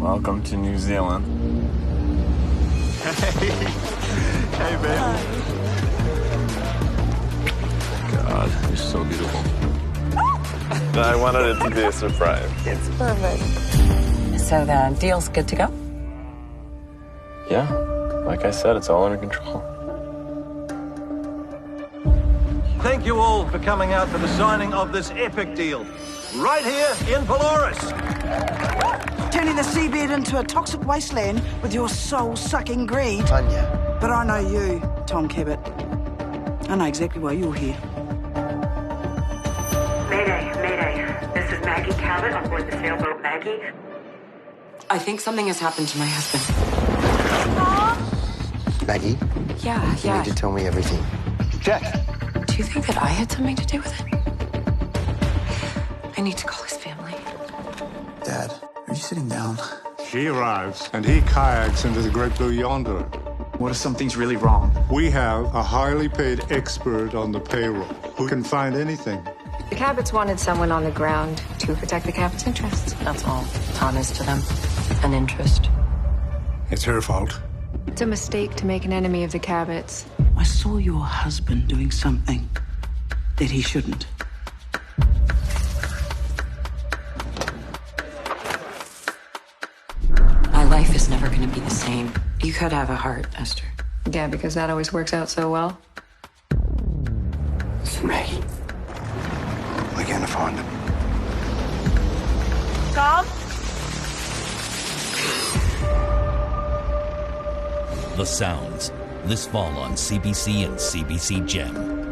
Welcome to New Zealand. Hey, hey, baby. God, you're so beautiful. I wanted it to be a surprise. It's perfect. So the deal's good to go? Yeah, like I said, it's all under control. Thank you all for coming out for the signing of this epic deal. Right here in Pelorus. Turning the seabed into a toxic wasteland with your soul-sucking greed. Tanya. But I know you, Tom Cabot. I know exactly why you're here. Mayday, Mayday. This is Maggie Cabot on board the sailboat Maggie. I think something has happened to my husband. Maggie, Yeah. you need to tell me everything. Jack. Do you think that I had something to do with it? I need to call his family. Dad, are you sitting down? She arrives, and he kayaks into the Great Blue Yonder. What if something's really wrong? We have a highly paid expert on the payroll who can find anything. The Cabots wanted someone on the ground to protect the Cabots' interests. That's all Tom is to them. An interest. It's her fault. It's a mistake to make an enemy of the Cabots. I saw your husband doing something that he shouldn't. My life is never going to be the same. You could have a heart, Esther. Yeah, because that always works out so well. Maggie. We're gonna find him. Tom? The Sounds, this fall on CBC and CBC Gem.